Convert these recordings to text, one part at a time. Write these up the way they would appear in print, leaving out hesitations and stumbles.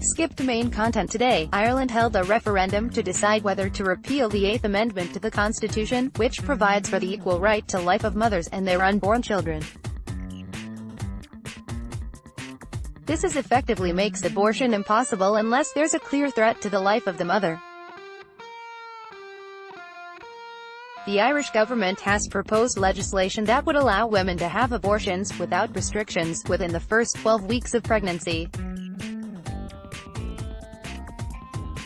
Skip to main content today. Ireland held a referendum to decide whether to repeal the 8th Amendment to the Constitution, which provides for the equal right to life of mothers and their unborn children. This effectively makes abortion impossible unless there's a clear threat to the life of the mother. The Irish government has proposed legislation that would allow women to have abortions, without restrictions, within the first 12 weeks of pregnancy.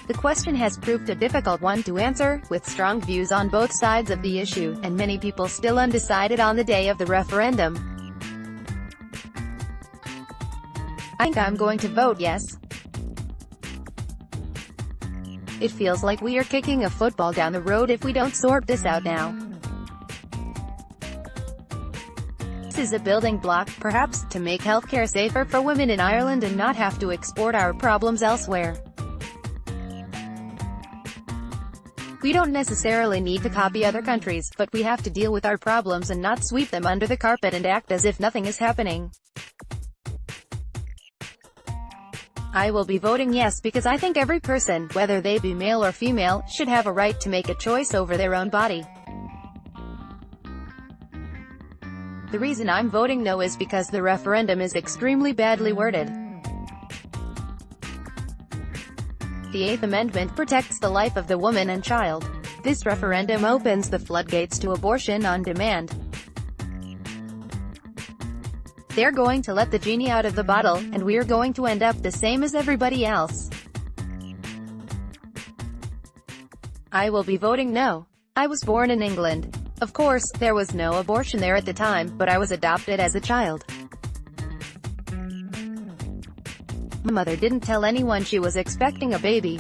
The question has proved a difficult one to answer, with strong views on both sides of the issue, and many people still undecided on the day of the referendum. I think I'm going to vote yes. It feels like we are kicking a football down the road if we don't sort this out now. This is a building block, perhaps, to make healthcare safer for women in Ireland and not have to export our problems elsewhere. We don't necessarily need to copy other countries, but we have to deal with our problems and not sweep them under the carpet and act as if nothing is happening. I will be voting yes because I think every person, whether they be male or female, should have a right to make a choice over their own body. The reason I'm voting no is because the referendum is extremely badly worded. The 8th Amendment protects the life of the woman and child. This referendum opens the floodgates to abortion on demand. They're going to let the genie out of the bottle, and we're going to end up the same as everybody else. I will be voting no. I was born in England. Of course, there was no abortion there at the time, but I was adopted as a child. My mother didn't tell anyone she was expecting a baby.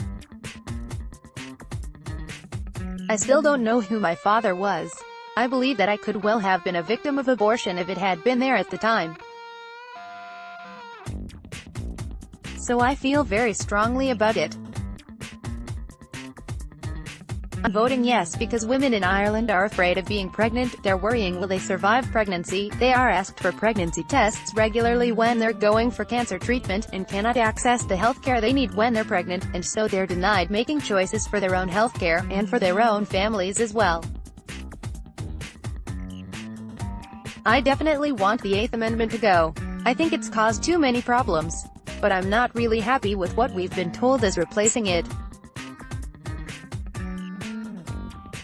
I still don't know who my father was. I believe that I could well have been a victim of abortion if it had been there at the time. So I feel very strongly about it. I'm voting yes because women in Ireland are afraid of being pregnant, they're worrying will they survive pregnancy, they are asked for pregnancy tests regularly when they're going for cancer treatment, and cannot access the healthcare they need when they're pregnant, and so they're denied making choices for their own healthcare, and for their own families as well. I definitely want the 8th Amendment to go. I think it's caused too many problems. But I'm not really happy with what we've been told is replacing it.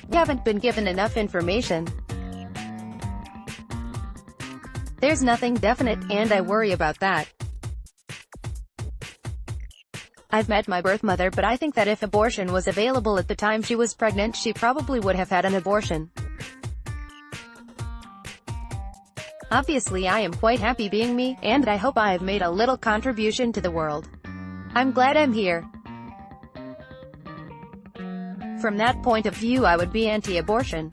We haven't been given enough information. There's nothing definite, and I worry about that. I've met my birth mother, but I think that if abortion was available at the time she was pregnant, she probably would have had an abortion. Obviously I am quite happy being me, and I hope I have made a little contribution to the world. I'm glad I'm here. From that point of view I would be anti-abortion.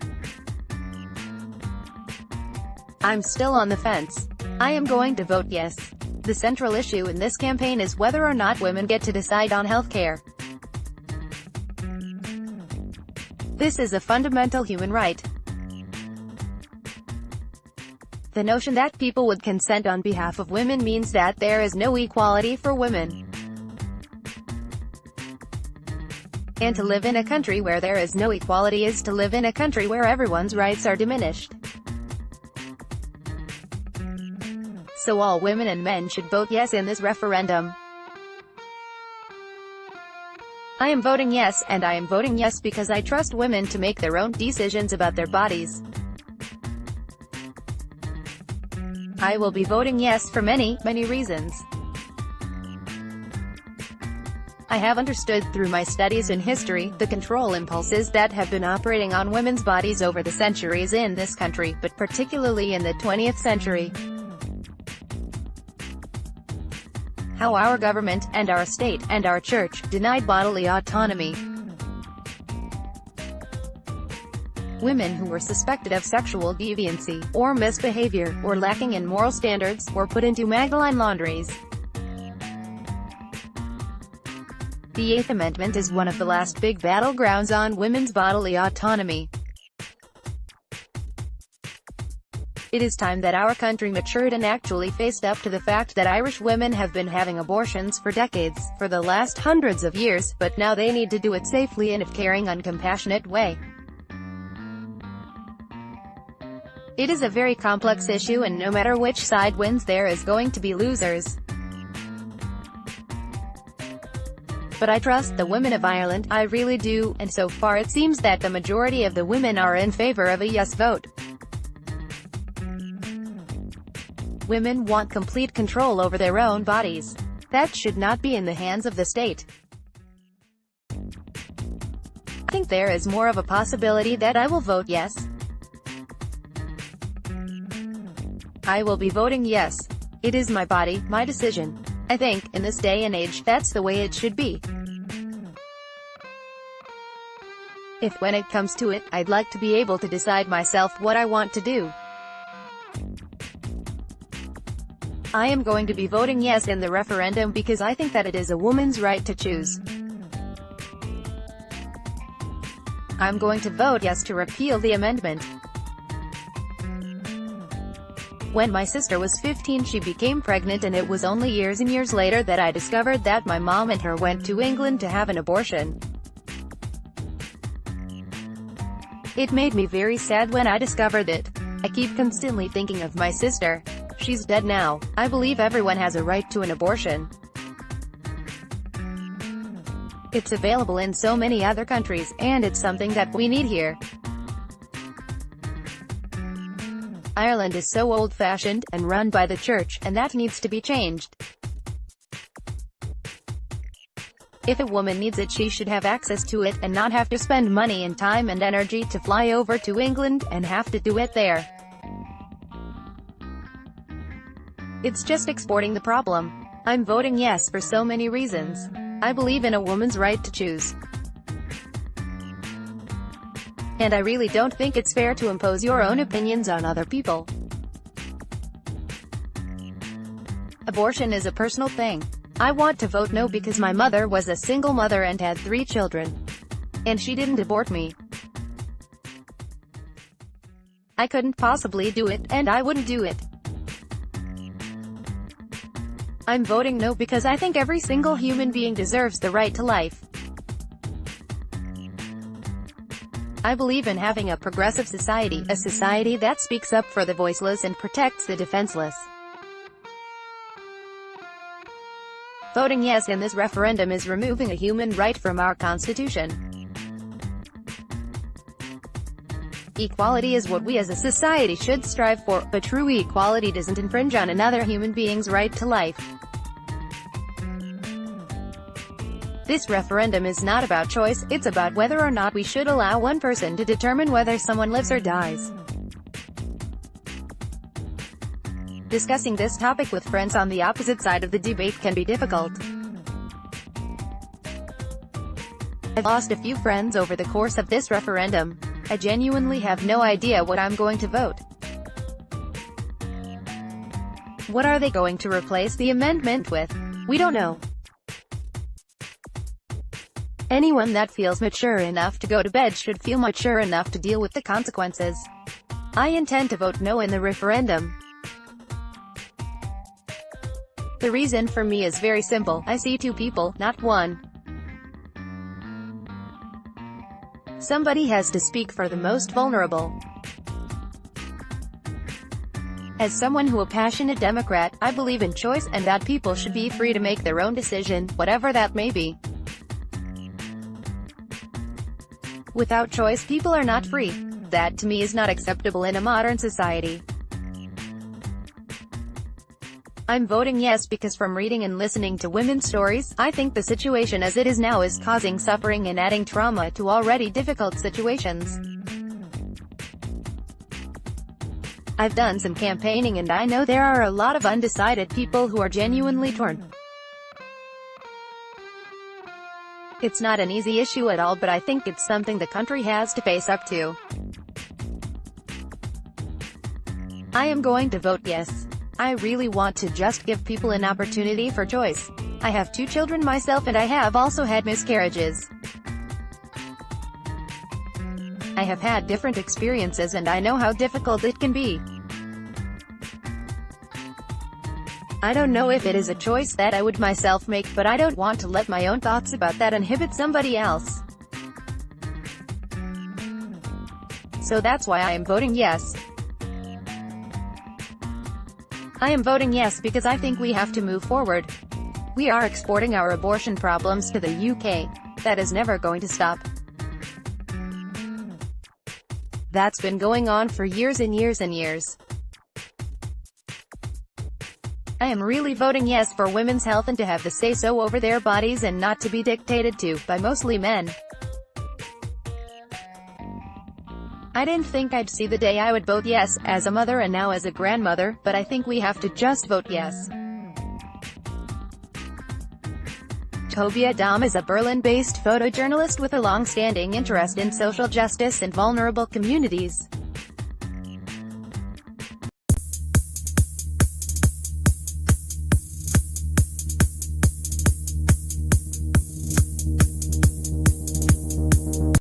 I'm still on the fence. I am going to vote yes. The central issue in this campaign is whether or not women get to decide on healthcare. This is a fundamental human right. The notion that people would consent on behalf of women means that there is no equality for women. And to live in a country where there is no equality is to live in a country where everyone's rights are diminished. So all women and men should vote yes in this referendum. I am voting yes, and I am voting yes because I trust women to make their own decisions about their bodies. I will be voting yes for many, many reasons. I have understood through my studies in history, the control impulses that have been operating on women's bodies over the centuries in this country, but particularly in the 20th century. How our government, and our state, and our church, denied bodily autonomy. Women who were suspected of sexual deviancy, or misbehavior, or lacking in moral standards, were put into Magdalene laundries. The 8th Amendment is one of the last big battlegrounds on women's bodily autonomy. It is time that our country matured and actually faced up to the fact that Irish women have been having abortions for decades, for the last hundreds of years, but now they need to do it safely in a caring and compassionate way. It is a very complex issue, and no matter which side wins, there is going to be losers. But I trust the women of Ireland, I really do, and so far it seems that the majority of the women are in favor of a yes vote. Women want complete control over their own bodies. That should not be in the hands of the state. I think there is more of a possibility that I will vote yes. I will be voting yes. It is my body, my decision. I think, in this day and age, that's the way it should be. If when it comes to it, I'd like to be able to decide myself what I want to do. I am going to be voting yes in the referendum because I think that it is a woman's right to choose. I'm going to vote yes to repeal the amendment. When my sister was 15, she became pregnant, and it was only years and years later that I discovered that my mom and her went to England to have an abortion. It made me very sad when I discovered it. I keep constantly thinking of my sister. She's dead now. I believe everyone has a right to an abortion. It's available in so many other countries, and it's something that we need here. Ireland is so old-fashioned, and run by the church, and that needs to be changed. If a woman needs it, she should have access to it, and not have to spend money and time and energy to fly over to England, and have to do it there. It's just exporting the problem. I'm voting yes for so many reasons. I believe in a woman's right to choose. And I really don't think it's fair to impose your own opinions on other people. Abortion is a personal thing. I want to vote no because my mother was a single mother and had 3 children. And she didn't abort me. I couldn't possibly do it, and I wouldn't do it. I'm voting no because I think every single human being deserves the right to life. I believe in having a progressive society, a society that speaks up for the voiceless and protects the defenseless. Voting yes in this referendum is removing a human right from our Constitution. Equality is what we as a society should strive for, but true equality doesn't infringe on another human being's right to life. This referendum is not about choice, it's about whether or not we should allow one person to determine whether someone lives or dies. Discussing this topic with friends on the opposite side of the debate can be difficult. I've lost a few friends over the course of this referendum. I genuinely have no idea what I'm going to vote. What are they going to replace the amendment with? We don't know. Anyone that feels mature enough to go to bed should feel mature enough to deal with the consequences. I intend to vote no in the referendum. The reason for me is very simple. I see 2 people, not 1. Somebody has to speak for the most vulnerable. As someone who is a passionate Democrat, I believe in choice, and that people should be free to make their own decision, whatever that may be. Without choice, people are not free. That to me is not acceptable in a modern society. I'm voting yes because from reading and listening to women's stories, I think the situation as it is now is causing suffering and adding trauma to already difficult situations. I've done some campaigning and I know there are a lot of undecided people who are genuinely torn. It's not an easy issue at all, but I think it's something the country has to face up to. I am going to vote yes. I really want to just give people an opportunity for choice. I have 2 children myself and I have also had miscarriages. I have had different experiences and I know how difficult it can be. I don't know if it is a choice that I would myself make, but I don't want to let my own thoughts about that inhibit somebody else. So that's why I am voting yes. I am voting yes because I think we have to move forward. We are exporting our abortion problems to the UK. That is never going to stop. That's been going on for years and years and years. I am really voting yes for women's health and to have the say-so over their bodies and not to be dictated to by mostly men. I didn't think I'd see the day I would vote yes, as a mother and now as a grandmother, but I think we have to just vote yes. Tobia Dam is a Berlin-based photojournalist with a long-standing interest in social justice and vulnerable communities.